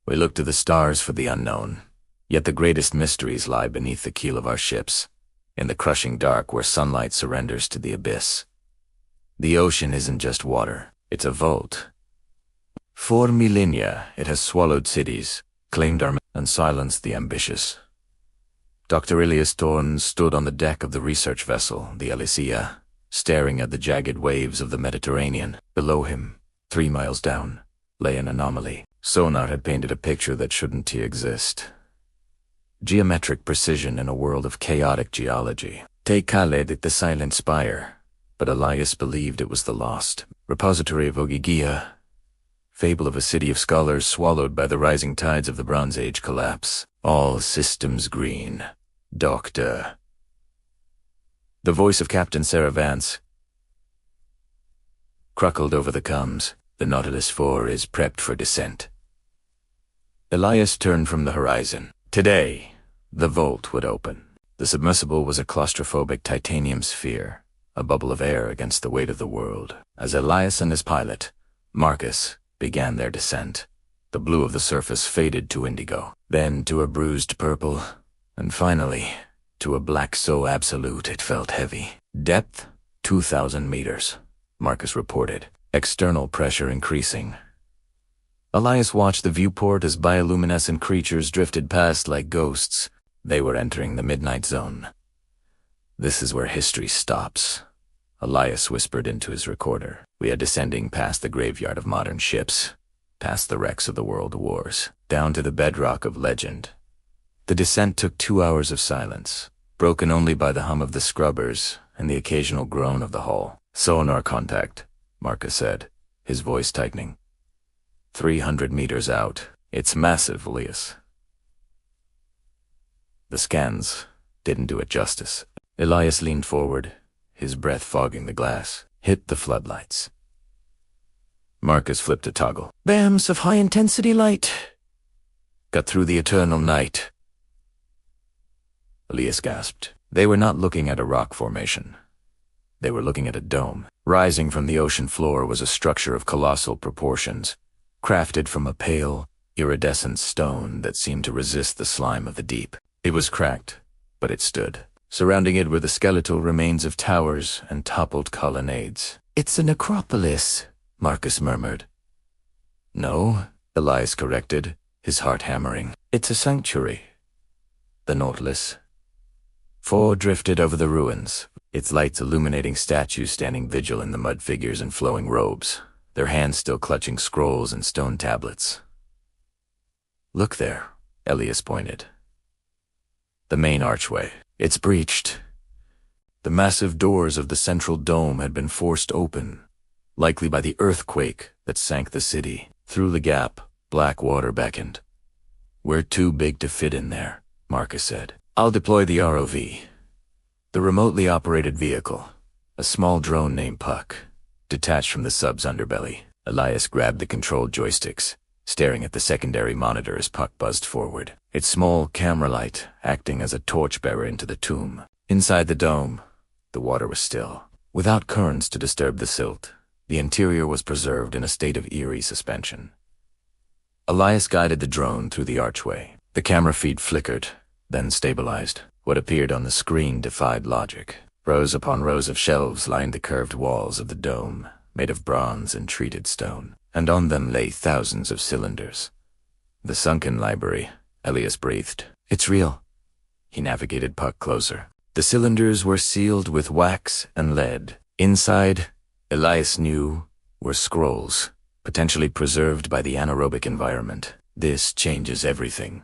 We look to the stars for the unknown, yet the greatest mysteries lie beneath the keel of our ships, in the crushing dark where sunlight surrenders to the abyss. The ocean isn't just water, it's a vault. For millennia, it has swallowed cities, claimed our and silenced the ambitious. Dr. Elias Thorne stood on the deck of the research vessel, the Elias, staring at the jagged waves of the Mediterranean. Below him, 3 miles down, lay an anomaly. Sonar had painted a picture that shouldn't exist. Geometric precision in a world of chaotic geology. Te Khaled at the silent Spire, but Elias believed it was the lost repository of Ogygia, fable of a city of scholars swallowed by the rising tides of the Bronze Age collapse. All systems green. Doctor. The voice of Captain Sarah Vance cruckled over the comms. The Nautilus 4 is prepped for descent. Elias turned from the horizon. Today, the vault would open. The submersible was a claustrophobic titanium sphere, a bubble of air against the weight of the world. As Elias and his pilot, Marcus, began their descent, the blue of the surface faded to indigo, then to a bruised purple, and finally, to a black so absolute it felt heavy. Depth, 2,000 meters, Marcus reported. External pressure increasing. Elias watched the viewport as bioluminescent creatures drifted past like ghosts. They were entering the midnight zone. This is where history stops, Elias whispered into his recorder. We are descending past the graveyard of modern ships, past the wrecks of the world wars, down to the bedrock of legend. The descent took 2 hours of silence, broken only by the hum of the scrubbers and the occasional groan of the hull. Sonar contact, Marcus said, his voice tightening. 300 meters out. It's massive, Elias. The scans didn't do it justice. Elias leaned forward, his breath fogging the glass. Hit the floodlights. Marcus flipped a toggle. Bams of high-intensity light. Got through the eternal night. Elias gasped. They were not looking at a rock formation. They were looking at a dome. Rising from the ocean floor was a structure of colossal proportions, crafted from a pale, iridescent stone that seemed to resist the slime of the deep. It was cracked, but it stood. Surrounding it were the skeletal remains of towers and toppled colonnades. It's a necropolis, Marcus murmured. No, Elias corrected, his heart hammering. It's a sanctuary. The Nautilus 4 drifted over the ruins, its lights illuminating statues standing vigil in the mud figures in flowing robes, their hands still clutching scrolls and stone tablets. Look there, Elias pointed. The main archway. It's breached. The massive doors of the central dome had been forced open, likely by the earthquake that sank the city. Through the gap, black water beckoned. We're too big to fit in there, Marcus said. I'll deploy the ROV. The remotely operated vehicle, a small drone named Puck, detached from the sub's underbelly. Elias grabbed the control joysticks, staring at the secondary monitor as Puck buzzed forward, its small camera light acting as a torchbearer into the tomb. Inside the dome, the water was still, without currents to disturb the silt. The interior was preserved in a state of eerie suspension. Elias guided the drone through the archway. The camera feed flickered, then stabilized. What appeared on the screen defied logic. Rows upon rows of shelves lined the curved walls of the dome, made of bronze and treated stone, and on them lay thousands of cylinders. The Sunken library, Elias breathed. It's real. He navigated Puck closer. The cylinders were sealed with wax and lead. Inside, Elias knew, were scrolls, potentially preserved by the anaerobic environment. This changes everything,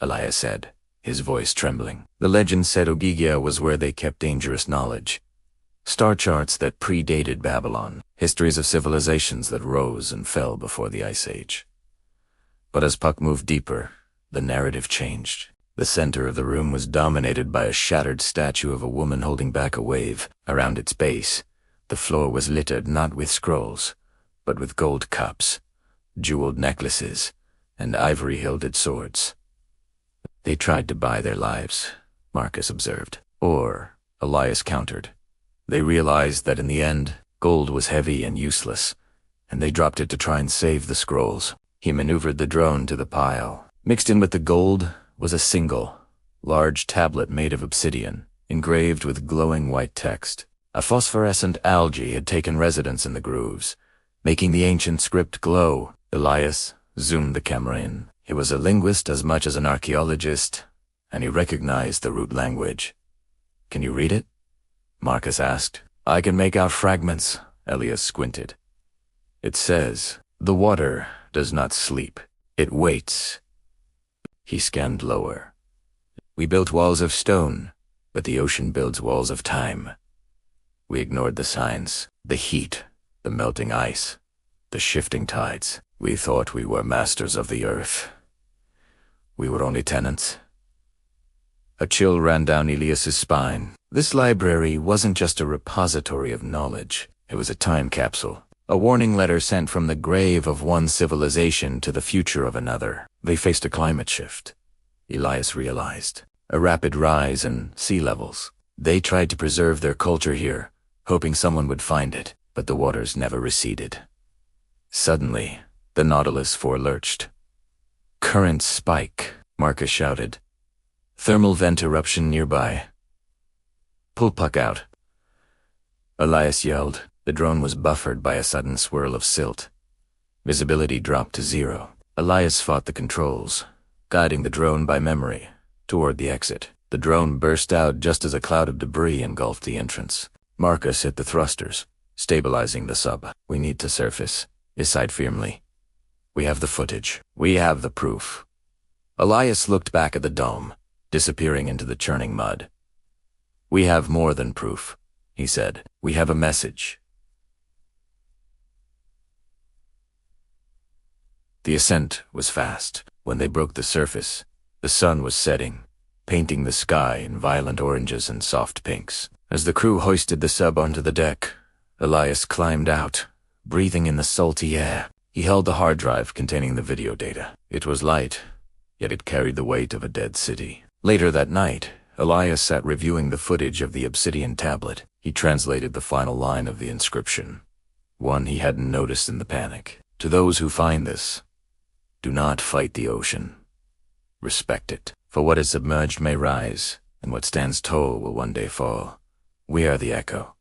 Elias said, his voice trembling. The legend said Ogygia was where they kept dangerous knowledge. Star charts that predated Babylon, histories of civilizations that rose and fell before the Ice Age. But as Puck moved deeper, the narrative changed. The center of the room was dominated by a shattered statue of a woman holding back a wave. Around its base, the floor was littered not with scrolls, but with gold cups, jeweled necklaces, and ivory-hilted swords. They tried to buy their lives, Marcus observed. Or, Elias countered. They realized that in the end, gold was heavy and useless, and they dropped it to try and save the scrolls. He maneuvered the drone to the pile. Mixed in with the gold was a single, large tablet made of obsidian, engraved with glowing white text. A phosphorescent algae had taken residence in the grooves, making the ancient script glow. Elias zoomed the camera in. He was a linguist as much as an archaeologist, and he recognized the root language. "Can you read it?" Marcus asked. "I can make out fragments," Elias squinted. "It says, 'The water does not sleep. It waits.'" He scanned lower. "We built walls of stone, but the ocean builds walls of time." We ignored the signs, the heat, the melting ice, the shifting tides. We thought we were masters of the earth. We were only tenants. A chill ran down Elias's spine. This library wasn't just a repository of knowledge. It was a time capsule, a warning letter sent from the grave of one civilization to the future of another. They faced a climate shift, Elias realized, a rapid rise in sea levels. They tried to preserve their culture here, hoping someone would find it, but the waters never receded. Suddenly, the Nautilus forelurched. "Current spike," Marcus shouted. "Thermal vent eruption nearby. Pull puck out." Elias yelled. The drone was buffered by a sudden swirl of silt. Visibility dropped to 0. Elias fought the controls, guiding the drone by memory toward the exit. The drone burst out just as a cloud of debris engulfed the entrance. Marcus hit the thrusters, stabilizing the sub. "We need to surface," he sighed firmly. "We have the footage. We have the proof." Elias looked back at the dome, disappearing into the churning mud. "We have more than proof," he said. "We have a message." The ascent was fast. When they broke the surface, the sun was setting, painting the sky in violent oranges and soft pinks. As the crew hoisted the sub onto the deck, Elias climbed out, breathing in the salty air. He held the hard drive containing the video data. It was light, yet it carried the weight of a dead city. Later that night, Elias sat reviewing the footage of the obsidian tablet. He translated the final line of the inscription, one he hadn't noticed in the panic. "To those who find this, do not fight the ocean. Respect it, for what is submerged may rise, and what stands tall will one day fall. We are the echo.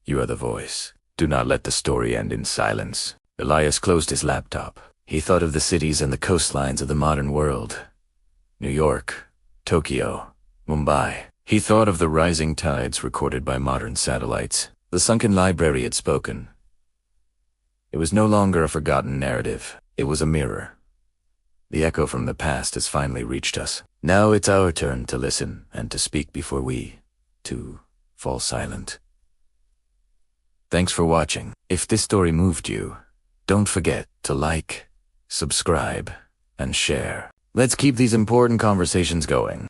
You are the voice. Do not let the story end in silence." Elias closed his laptop. He thought of the cities and the coastlines of the modern world. New York, Tokyo, Mumbai. He thought of the rising tides recorded by modern satellites. The Sunken library had spoken. It was no longer a forgotten narrative. It was a mirror. The echo from the past has finally reached us. Now it's our turn to listen and to speak before we, too, fall silent. Thanks for watching. If this story moved you, don't forget to like, subscribe, and share. Let's keep these important conversations going.